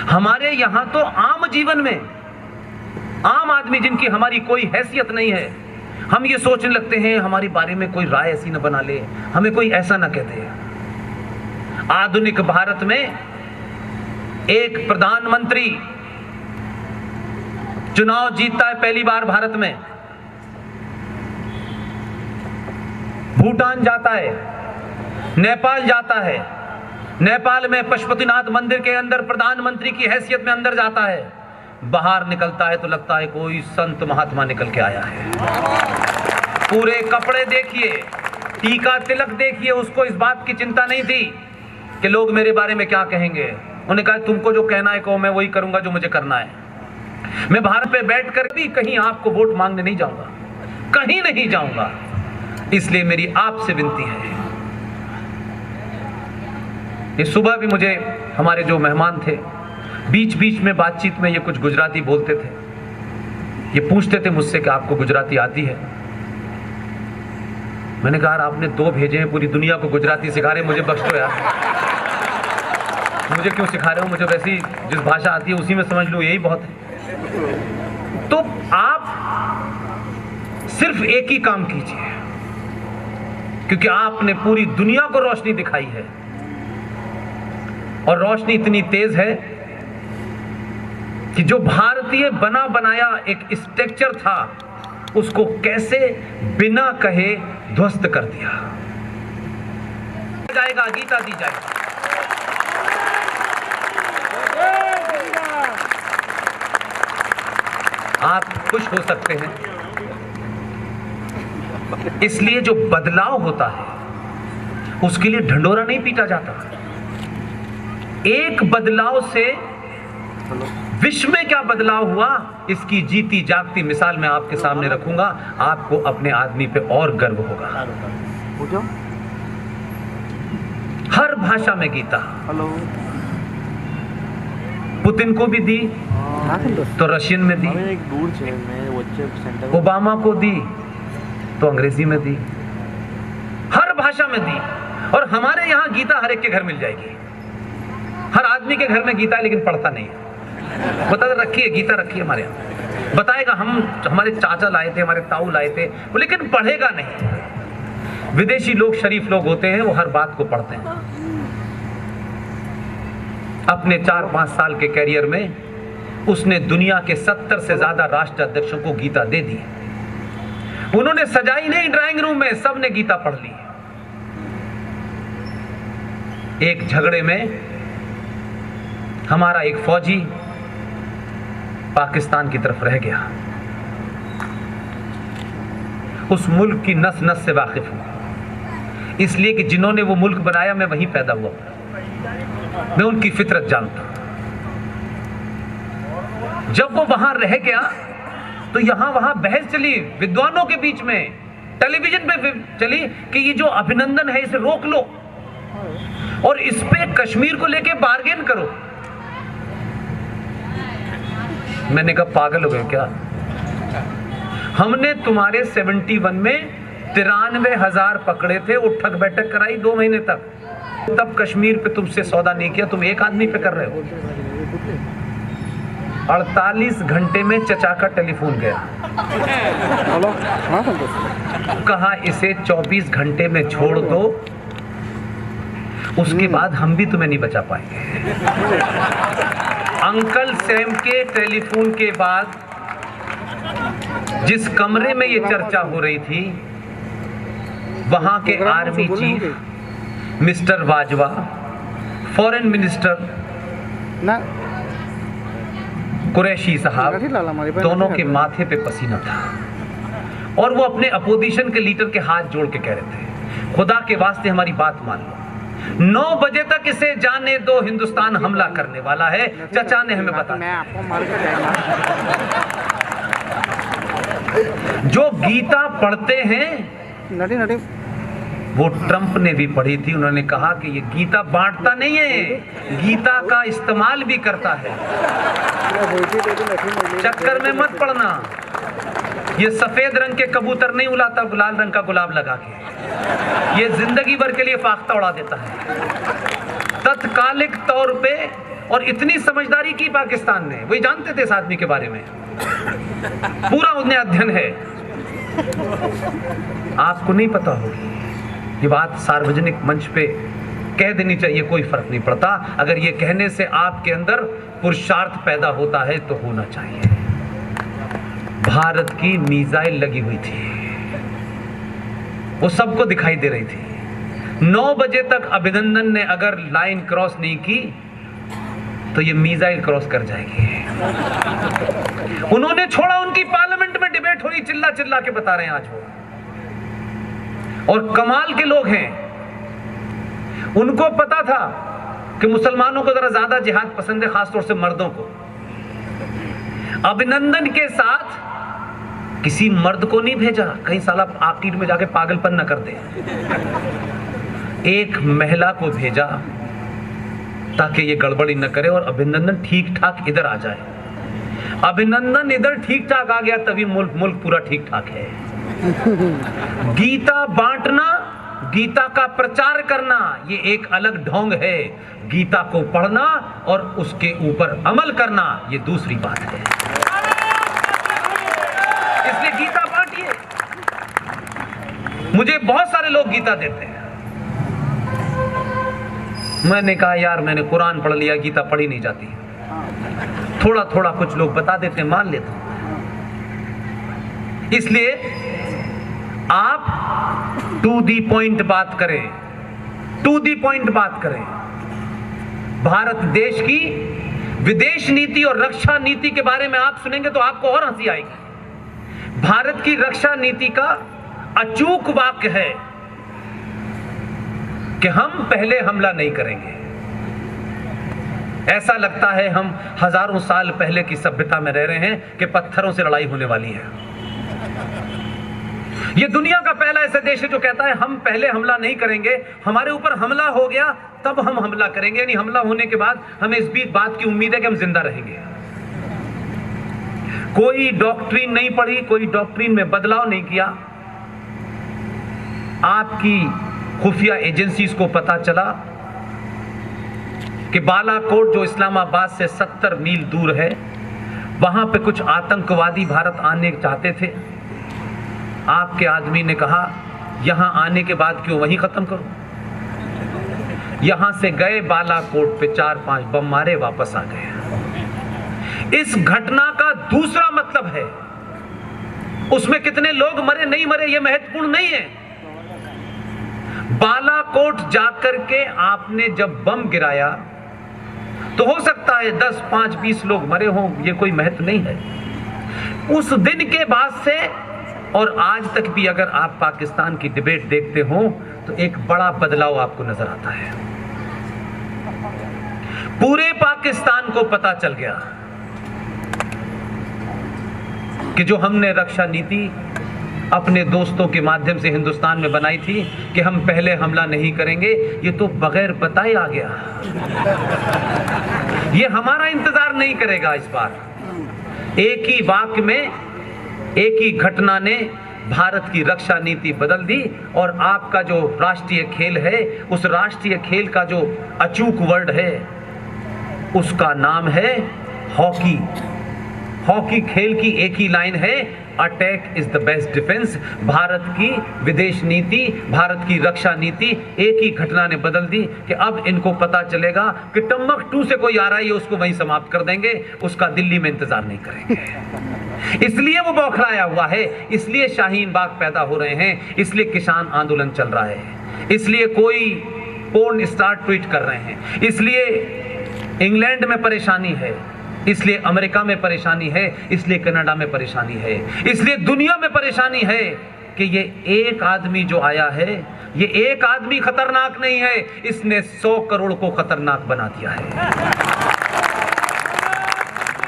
हमारे यहां तो आम जीवन में आम आदमी जिनकी हमारी कोई हैसियत नहीं है, हम ये सोचने लगते हैं हमारे बारे में कोई राय ऐसी न बना ले, हमें कोई ऐसा न कह दे। आधुनिक भारत में एक प्रधानमंत्री चुनाव जीतता है पहली बार भारत में, भूटान जाता है, नेपाल जाता है, नेपाल में पशुपतिनाथ मंदिर के अंदर प्रधानमंत्री की हैसियत में अंदर जाता है, बाहर निकलता है तो लगता है कोई संत महात्मा निकल के आया है। पूरे कपड़े देखिए, टीका तिलक देखिए, उसको इस बात की चिंता नहीं थी कि लोग मेरे बारे में क्या कहेंगे। उन्होंने कहा तुमको जो कहना है कहो, मैं वही करूंगा जो मुझे करना है। मैं भारत पे बैठकर भी कहीं आपको वोट मांगने नहीं जाऊंगा, कहीं नहीं जाऊंगा। इसलिए मेरी आपसे विनती है, ये सुबह भी मुझे हमारे जो मेहमान थे बीच बीच में बातचीत में ये कुछ गुजराती बोलते थे, ये पूछते थे मुझसे कि आपको गुजराती आती है। मैंने कहा आपने 2 भेजे हैं, पूरी दुनिया को गुजराती सिखा रहे, मुझे बख्श दो यार, मुझे क्यों सिखा रहे हो, मुझे वैसी जिस भाषा आती है उसी में समझ लो, यही बहुत है। तो आप सिर्फ एक ही काम कीजिए, क्योंकि आपने पूरी दुनिया को रोशनी दिखाई है और रोशनी इतनी तेज है कि जो भारतीय बना बनाया एक स्ट्रक्चर था उसको कैसे बिना कहे ध्वस्त कर दिया जाएगा, गीता दी जाएगी। आप खुश हो सकते हैं, इसलिए जो बदलाव होता है उसके लिए ढंढोरा नहीं पीटा जाता। एक बदलाव से विश्व में क्या बदलाव हुआ, इसकी जीती जागती मिसाल मैं आपके सामने रखूंगा। आपको अपने आदमी पे और गर्व होगा। हर भाषा में गीता, पुतिन को भी दी तो रशियन में दी, ओबामा को दी तो अंग्रेजी में दी, हर भाषा में दी। और हमारे यहां गीता हर एक के घर मिल जाएगी। हर आदमी के घर में गीता है लेकिन पढ़ता नहीं है। बता रखिए, गीता रखिए हमारे यहाँ, बताएगा हमारे चाचा लाए थे, हमारे ताऊ लाए थे, वो लेकिन पढ़ेगा नहीं। विदेशी लोग शरीफ लोग होते हैं, वो हर बात को पढ़ते हैं। अपने 4-5 साल के कैरियर में उसने दुनिया के 70 से ज्यादा राष्ट्राध्यक्षों को गीता दे दी। उन्होंने सजाई नहीं ड्राइंग रूम में, सबने गीता पढ़ ली। एक झगड़े में हमारा एक फौजी पाकिस्तान की तरफ रह गया, उस मुल्क की नस नस से वाकिफ हूं, इसलिए कि जिन्होंने वो मुल्क बनाया मैं वहीं पैदा हुआ, मैं उनकी फितरत जानता हूं। जब वो वहां रह गया तो यहां वहां बहस चली विद्वानों के बीच में, टेलीविजन पे चली कि ये जो अभिनंदन है इसे रोक लो और इस पे कश्मीर को लेके बार्गेन करो। मैंने कहा पागल हो गए क्या? हमने तुम्हारे 71 में 93,000 पकड़े थे, उठक बैठक कराई 2 महीने तक, तब कश्मीर पे तुमसे सौदा नहीं किया, तुम एक आदमी पे कर रहे हो। 48 घंटे में चचा का टेलीफोन गया, कहा इसे 24 घंटे में छोड़ दो, उसके बाद हम भी तुम्हें नहीं बचा पाएंगे। अंकल सैम के टेलीफोन के बाद जिस कमरे में ये चर्चा हो रही थी, वहां के army chief mister Bajwa, foreign minister Qureshi साहब, दोनों के माथे पे पसीना था और वो अपने अपोजिशन के लीडर के हाथ जोड़ के कह रहे थे, खुदा के वास्ते हमारी बात मान लो, 9 बजे तक इसे जाने दो, हिंदुस्तान हमला करने वाला है। चचा ने हमें बताया। जो गीता पढ़ते हैं वो ट्रंप ने भी पढ़ी थी, उन्होंने कहा कि ये गीता बांटता नहीं है, गीता का इस्तेमाल भी करता है। चक्कर में मत पड़ना, ये सफेद रंग के कबूतर नहीं उड़ाता लाल रंग का गुलाब लगा के, ये जिंदगी भर के लिए फाख्ता उड़ा देता है। तत्कालिक तौर पे और इतनी समझदारी की पाकिस्तान ने, वही जानते थे इस आदमी के बारे में, पूरा उन्हें अध्ययन है। आपको नहीं पता होगी, ये बात सार्वजनिक मंच पे कह देनी चाहिए, कोई फर्क नहीं पड़ता। अगर ये कहने से आपके अंदर पुरुषार्थ पैदा होता है तो होना चाहिए। भारत की मिसाइल लगी हुई थी, वो सबको दिखाई दे रही थी। 9 बजे तक अभिनंदन ने अगर लाइन क्रॉस नहीं की तो ये मिसाइल क्रॉस कर जाएगी। उन्होंने छोड़ा, उनकी पार्लियामेंट में डिबेट हो रही, चिल्ला चिल्ला के बता रहे हैं आज वो। और कमाल के लोग हैं, उनको पता था कि मुसलमानों को जरा ज्यादा जिहाद पसंद है, खासतौर से मर्दों को। अभिनंदन के साथ किसी मर्द को नहीं भेजा, कहीं साला आखिर में जाके पागलपन न कर दे। एक महिला को भेजा ताकि ये गड़बड़ी न करे और अभिनंदन ठीक ठाक इधर आ जाए। अभिनंदन इधर ठीक ठाक आ गया तभी मुल्क पूरा ठीक ठाक है। गीता बांटना, गीता का प्रचार करना, ये एक अलग ढोंग है। गीता को पढ़ना और उसके ऊपर अमल करना, ये दूसरी बात है। इसलिए गीता बांटिए। मुझे बहुत सारे लोग गीता देते हैं, मैंने कहा यार मैंने कुरान पढ़ लिया, गीता पढ़ी नहीं जाती। थोड़ा थोड़ा कुछ लोग बता देते हैं, मान लेता हूं। इसलिए आप टू दी पॉइंट बात करें, टू दी पॉइंट बात करें। भारत देश की विदेश नीति और रक्षा नीति के बारे में आप सुनेंगे तो आपको और हंसी आएगी। भारत की रक्षा नीति का अचूक वाक्य है कि हम पहले हमला नहीं करेंगे। ऐसा लगता है हम हजारों साल पहले की सभ्यता में रह रहे हैं कि पत्थरों से लड़ाई होने वाली है। यह दुनिया का पहला ऐसा देश है जो कहता है हम पहले हमला नहीं करेंगे, हमारे ऊपर हमला हो गया तब हम हमला करेंगे। यानी हमला होने के बाद हमें इस बीच बात की उम्मीद है कि हम जिंदा रहेंगे। कोई डॉक्ट्रिन नहीं पढ़ी, कोई डॉक्ट्रिन में बदलाव नहीं किया। आपकी खुफिया एजेंसीज को पता चला कि बालाकोट जो इस्लामाबाद से 70 मील दूर है, वहां पे कुछ आतंकवादी भारत आने चाहते थे। आपके आदमी ने कहा यहां आने के बाद क्यों वहीं खत्म करो। यहां से गए, बालाकोट पे 4-5 बम मारे, वापस आ गए। इस घटना का दूसरा मतलब है, उसमें कितने लोग मरे नहीं मरे यह महत्वपूर्ण नहीं है। बालाकोट जाकर के आपने जब बम गिराया तो हो सकता है 10, 5, 20 लोग मरे हों, यह कोई महत्व नहीं है। उस दिन के बाद से और आज तक भी अगर आप पाकिस्तान की डिबेट देखते हो तो एक बड़ा बदलाव आपको नजर आता है। पूरे पाकिस्तान को पता चल गया कि जो हमने रक्षा नीति अपने दोस्तों के माध्यम से हिंदुस्तान में बनाई थी कि हम पहले हमला नहीं करेंगे, ये तो बगैर बताए आ गया। ये हमारा इंतजार नहीं करेगा इस बार। एक ही वाक्य में, एक ही घटना ने भारत की रक्षा नीति बदल दी। और आपका जो राष्ट्रीय खेल है, उस राष्ट्रीय खेल का जो अचूक वर्ड है उसका नाम है हॉकी। हॉकी खेल की एक ही लाइन है, attack is the best defence. Bharat की विदेश नीति, भारत की रक्षा नीति एक ही घटना ने बदल दी कि अब इनको पता चलेगा कि टम्बकटू से कोई आ रहा है, उसको वहीं समाप्त कर देंगे, उसका दिल्ली में इंतजार नहीं करेंगे। इसलिए वो बौखलाया हुआ है, इसलिए शाहीन बाग पैदा हो रहे हैं, इसलिए किसान आंदोलन चल रहा है, इसलिए कोई पोर्न स्टार ट्वीट कर रहे हैं, इसलिए इंग्लैंड में परेशानी है, इसलिए अमेरिका में परेशानी है, इसलिए कनाडा में परेशानी है, इसलिए दुनिया में परेशानी है कि ये एक आदमी जो आया है, ये एक आदमी खतरनाक नहीं है, इसने 100 करोड़ को खतरनाक बना दिया है।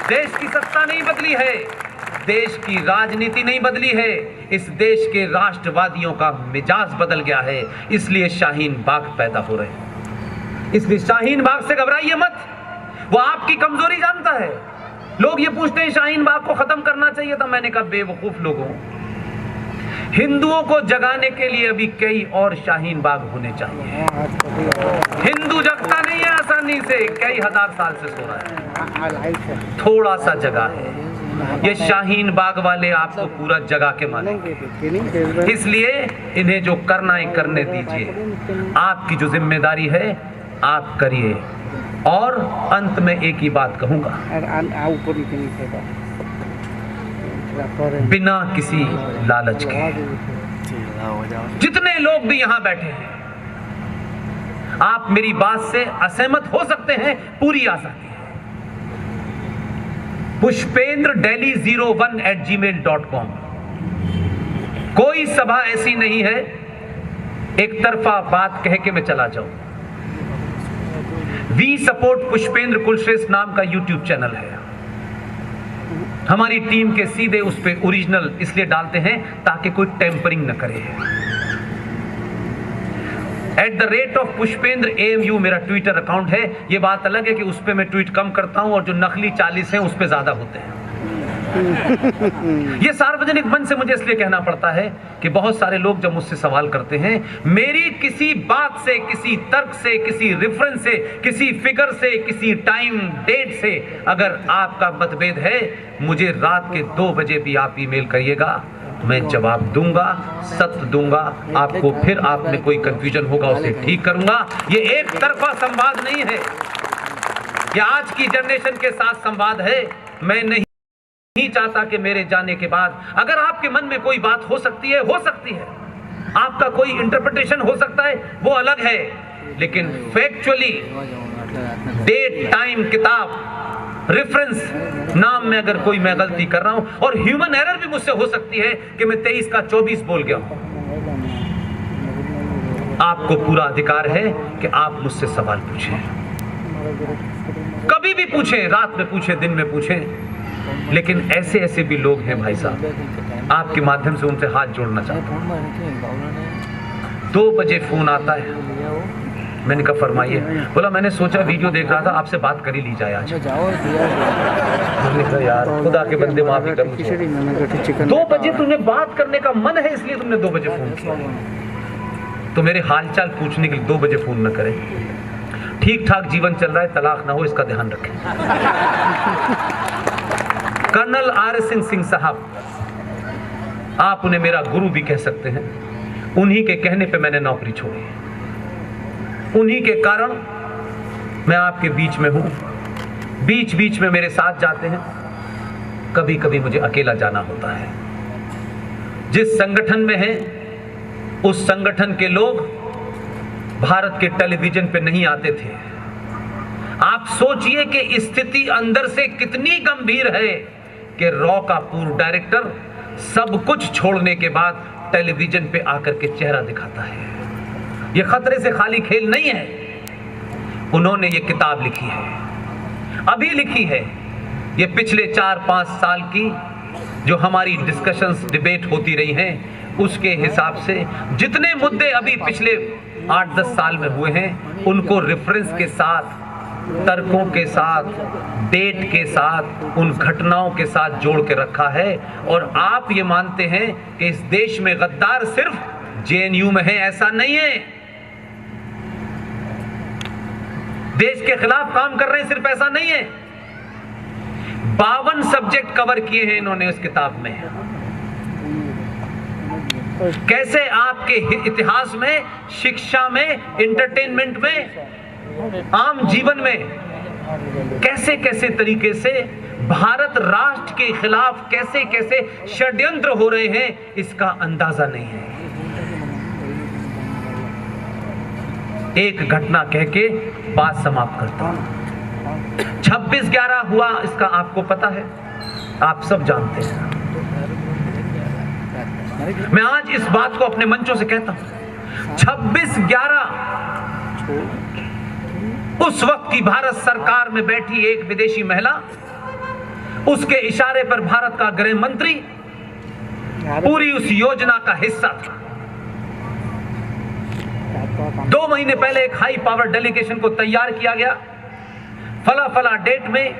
देश की सत्ता नहीं बदली है, देश की राजनीति नहीं बदली है, इस देश के राष्ट्रवादियों का मिजाज बदल गया है। इसलिए शाहीन बाग पैदा हो रहे हैं। इसलिए शाहीन बाग से घबराइए मत, वो आपकी कमजोरी जानता है। लोग ये पूछते हैं शाहीन बाग को खत्म करना चाहिए था। मैंने कहा बेवकूफ लोगों, हिंदुओं को जगाने के लिए अभी कई और शाहीन बाग होने चाहिए। हिंदू जगता नहीं है आसानी से, कई हजार साल से सो रहा है, थोड़ा सा जगह है। ये शाहीन बाग वाले आपको पूरा जगा के मानेंगे, इसलिए इन्हें जो करना है करने दीजिए। आपकी जो जिम्मेदारी है आप करिए। और अंत में एक ही बात कहूंगा, बिना किसी लालच के, जितने लोग भी यहां बैठे हैं, आप मेरी बात से असहमत हो सकते हैं, पूरी आजादी है। pushpendra.delhi01@gmail.com। कोई सभा ऐसी नहीं है एक तरफा बात कह के मैं चला जाऊं। वी सपोर्ट पुष्पेंद्र कुलश्रेष्ठ नाम का यूट्यूब चैनल है। हमारी टीम के सीधे उस पे ओरिजिनल इसलिए डालते हैं ताकि कोई टेम्परिंग न करे। @पुष्पेंद्र AMU मेरा ट्विटर अकाउंट है। ये बात अलग है कि उस पे मैं ट्वीट कम करता हूं और जो नकली 40 हैं उस पे ज्यादा होते हैं। ये सार्वजनिक मंच से मुझे इसलिए कहना पड़ता है कि बहुत सारे लोग जब मुझसे सवाल करते हैं, मेरी किसी बात से, किसी तर्क से, किसी रेफरेंस से, किसी फिगर से, किसी टाइम डेट से अगर आपका मतभेद है, मुझे रात के 2 बजे भी आप ईमेल करिएगा, मैं जवाब दूंगा, सत्य दूंगा आपको। फिर आप में कोई कंफ्यूजन होगा उसे ठीक करूंगा। ये एक तरफा संवाद नहीं है, ये आज की जनरेशन के साथ संवाद है। मैं नहीं चाहता कि मेरे जाने के बाद अगर आपके मन में कोई बात हो सकती है, आपका कोई इंटरप्रिटेशन हो सकता है, वो अलग है, लेकिन फैक्चुअली डेट, टाइम, किताब, रेफरेंस नाम में अगर कोई मैं गलती कर रहा हूं, और ह्यूमन एरर भी मुझसे हो सकती है कि मैं 23 का 24 बोल गया हूं, आपको पूरा अधिकार है कि आप मुझसे सवाल पूछें, कभी भी पूछें, रात में पूछें, दिन में पूछें। लेकिन ऐसे ऐसे भी लोग हैं भाई साहब, आपके माध्यम से उनसे हाथ जोड़ना चाहता हूं। 2 बजे फोन आता है, मैंने कहा फरमाइए। बोला मैंने सोचा वीडियो देख रहा था, आपसे बात कर ही ली जाए आज। मैंने कहा यार खुदा के बंदे माफी कर मुझे, 2 बजे तुम्हें बात करने का मन है इसलिए तुमने 2 बजे फोन किया, तो मेरे हालचाल पूछने के लिए 2 बजे फोन न करें। ठीक ठाक जीवन चल रहा है, तलाक ना हो, इसका ध्यान रखें। कर्नल RS सिंह साहब, आप उन्हें मेरा गुरु भी कह सकते हैं, उन्हीं के कहने पे मैंने नौकरी छोड़ी, उन्हीं के कारण मैं आपके बीच में हूं। बीच बीच में मेरे साथ जाते हैं, कभी कभी मुझे अकेला जाना होता है। जिस संगठन में हैं उस संगठन के लोग भारत के टेलीविजन पे नहीं आते थे। आप सोचिए कि स्थिति अंदर से कितनी गंभीर है कि रॉ का पूर्व डायरेक्टर सब कुछ छोड़ने के बाद टेलीविजन पे आकर के चेहरा दिखाता है। यह खतरे से खाली खेल नहीं है। उन्होंने ये किताब लिखी है, अभी लिखी है। ये पिछले 4-5 साल की जो हमारी डिस्कशंस, डिबेट होती रही हैं, उसके हिसाब से जितने मुद्दे अभी पिछले 8-10 साल में हुए हैं, उनको रेफरेंस के साथ, तर्कों के साथ, डेट के साथ, उन घटनाओं के साथ जोड़ के रखा है। और आप ये मानते हैं कि इस देश में गद्दार सिर्फ JNU में है, ऐसा नहीं है। देश के खिलाफ काम कर रहे हैं, सिर्फ ऐसा नहीं है। 52 सब्जेक्ट कवर किए हैं इन्होंने इस किताब में। कैसे आपके इतिहास में, शिक्षा में, एंटरटेनमेंट में, आम जीवन में कैसे कैसे तरीके से भारत राष्ट्र के खिलाफ कैसे कैसे षड्यंत्र हो रहे हैं, इसका अंदाजा नहीं है। एक घटना कह के बात समाप्त करता हूं। 26/11 हुआ, इसका आपको पता है, आप सब जानते हैं। मैं आज इस बात को अपने मंचों से कहता हूं, 26/11 उस वक्त की भारत सरकार में बैठी एक विदेशी महिला, उसके इशारे पर भारत का गृह मंत्री पूरी उस योजना का हिस्सा था। 2 महीने पहले एक हाई पावर डेलीगेशन को तैयार किया गया। फला डेट में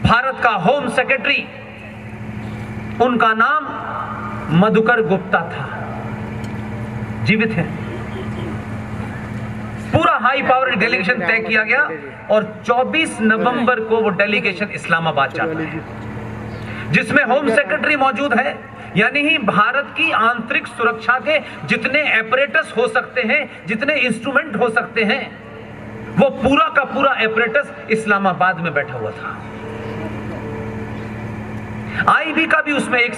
भारत का होम सेक्रेटरी, उनका नाम मधुकर गुप्ता था, जीवित है। पूरा हाई पावर डेलीगेशन तय किया गया और 24 नवंबर को वो डेलीगेशन इस्लामाबाद जाता है, जिसमें होम सेक्रेटरी मौजूद है। यानी ही भारत की आंतरिक सुरक्षा के जितने एपरेटस हो सकते हैं, जितने इंस्ट्रूमेंट हो सकते हैं, वो पूरा का पूरा एपरेटस इस्लामाबाद में बैठा हुआ था। आईबी का भी उसमें एक